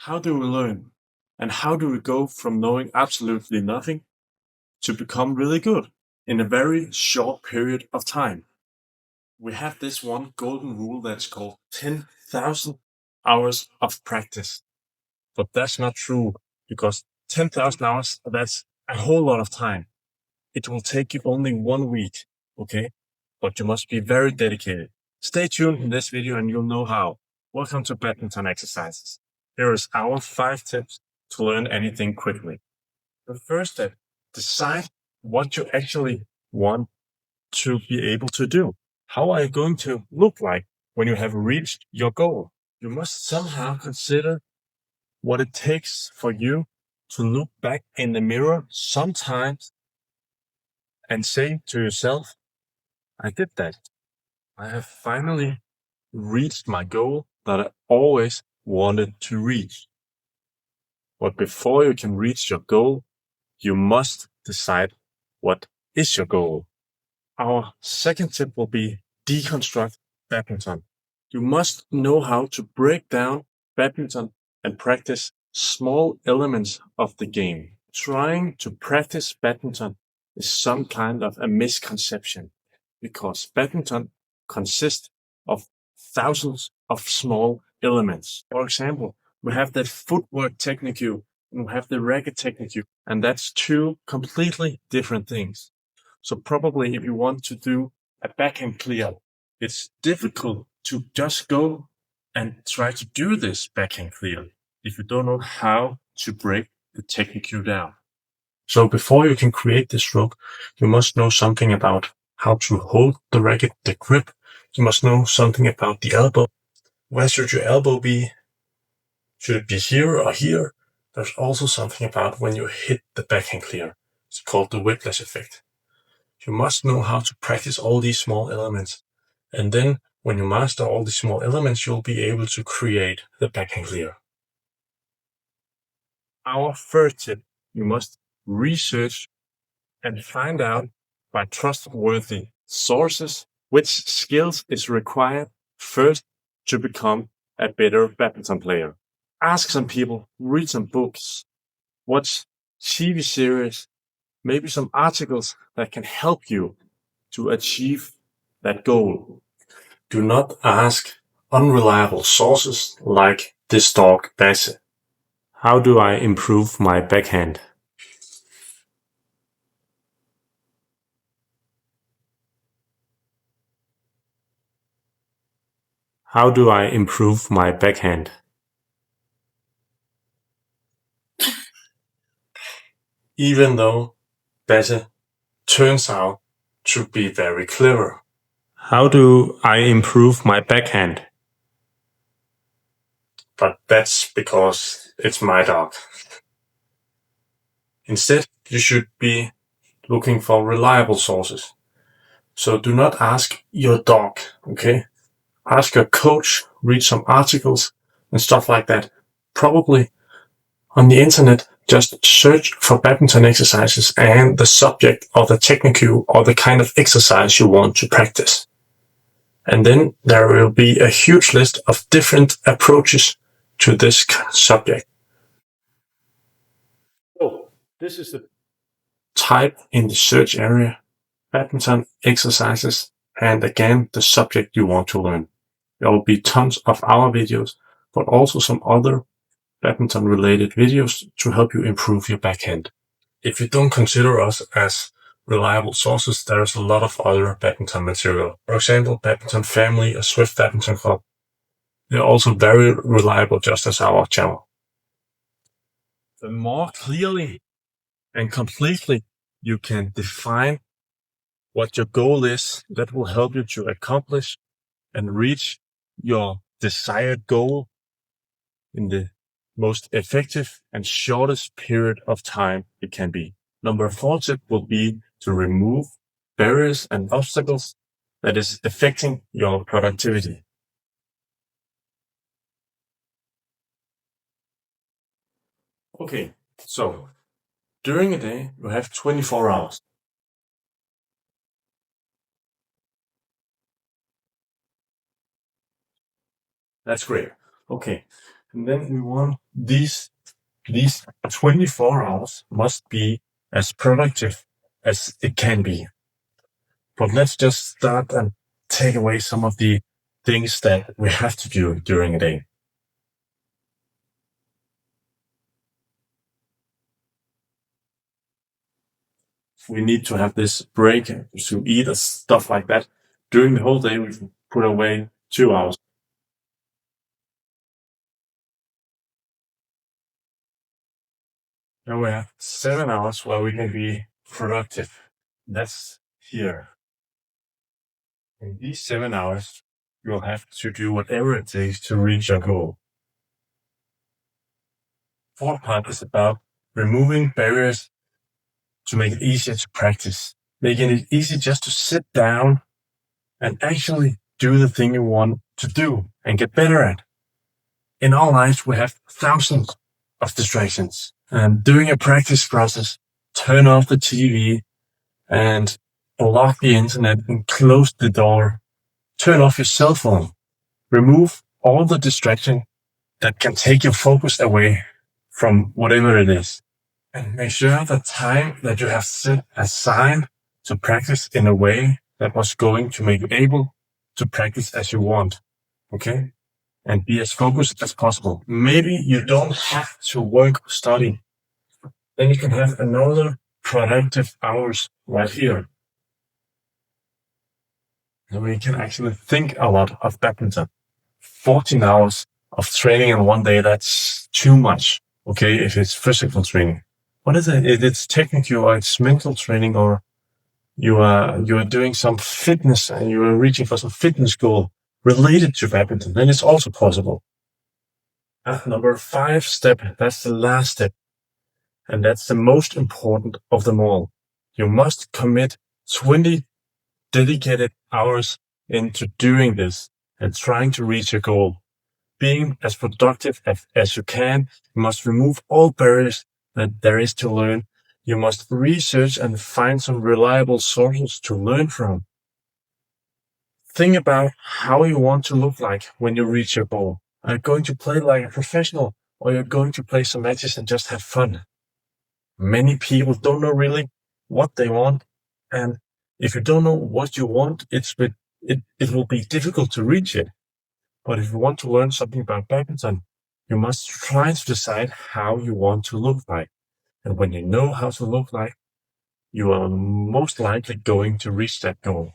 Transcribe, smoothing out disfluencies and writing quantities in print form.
How do we learn? And how do we go from knowing absolutely nothing to become really good in a very short period of time? We have this one golden rule that's called 10,000 hours of practice. But that's not true, because 10,000 hours, that's a whole lot of time. It will take you only 1 week, okay? But you must be very dedicated. Stay tuned in this video and you'll know how. Welcome to Badminton Exercises. Here is our 5 tips to learn anything quickly. The first step, decide what you actually want to be able to do. How are you going to look like when you have reached your goal? You must somehow consider what it takes for you to look back in the mirror sometimes and say to yourself, I did that. I have finally reached my goal that I always wanted to reach. But before you can reach your goal, you must decide what is your goal. Our second tip will be deconstruct badminton. You must know how to break down badminton and practice small elements of the game. Trying to practice badminton is some kind of a misconception, because badminton consists of thousands of small elements. For example, we have the footwork technique and we have the racket technique, and that's two completely different things. So probably if you want to do a backhand clear, it's difficult to just go and try to do this backhand clear if you don't know how to break the technique down. So before you can create this stroke, you must know something about how to hold the racket, the grip. You must know something about the elbow. Where should your elbow be? Should it be here or here? There's also something about when you hit the backhand clear. It's called the whiplash effect. You must know how to practice all these small elements. And then when you master all these small elements, you'll be able to create the backhand clear. Our third tip, you must research and find out by trustworthy sources which skills is required first to become a better badminton player. Ask some people, read some books, watch TV series, maybe some articles that can help you to achieve that goal. Do not ask unreliable sources like this dog Basse. How do I improve my backhand? How do I improve my backhand? Even though Basse turns out to be very clever. How do I improve my backhand? But that's because it's my dog. Instead, you should be looking for reliable sources. So do not ask your dog, okay? Ask your coach, read some articles and stuff like that. Probably on the internet, just search for badminton exercises and the subject or the technique or the kind of exercise you want to practice. And then there will be a huge list of different approaches to this subject. So this is the type in the search area, badminton exercises, and again, the subject you want to learn. There will be tons of our videos, but also some other badminton related videos to help you improve your backhand. If you don't consider us as reliable sources, there's a lot of other badminton material. For example, Badminton Family, a Swift Badminton Club. They're also very reliable, just as our channel. The more clearly and completely you can define what your goal is, that will help you to accomplish and reach your desired goal in the most effective and shortest period of time it can be. Number 4 tip will be to remove barriers and obstacles that is affecting your productivity. Okay, so during a day, you have 24 hours. That's great. Okay, And then we want these 24 hours must be as productive as it can be. But let's just start and take away some of the things that we have to do during a day. We need to have this break to eat and stuff like that. During the whole day, we can put away 2 hours. And we have 7 hours where we can be productive. That's here. In these 7 hours, you'll have to do whatever it takes to reach your goal. Fourth part is about removing barriers to make it easier to practice, making it easy just to sit down and actually do the thing you want to do and get better at. In our lives, we have thousands of distractions, and during a practice process, turn off the TV and block the internet and close the door. Turn off your cell phone. Remove all the distraction that can take your focus away from whatever it is. And make sure the time that you have set aside to practice in a way that was going to make you able to practice as you want. Okay? And be as focused as possible. Maybe you don't have to work or study. Then you can have another productive hours right here. And we can actually think a lot of badminton. 14 hours of training in one day, that's too much. Okay, if it's physical training. What is it? If it's technical or it's mental training, or you are doing some fitness and you are reaching for some fitness goal related to badminton, then it's also possible. At number 5 step, that's the last step. And that's the most important of them all. You must commit 20 dedicated hours into doing this and trying to reach your goal. Being as productive as you can, you must remove all barriers that there is to learn. You must research and find some reliable sources to learn from. Think about how you want to look like when you reach your goal. Are you going to play like a professional, or are you going to play some matches and just have fun? Many people don't know really what they want, and if you don't know what you want, it will be difficult to reach it. But if you want to learn something about badminton, you must try to decide how you want to look like. And when you know how to look like, you are most likely going to reach that goal.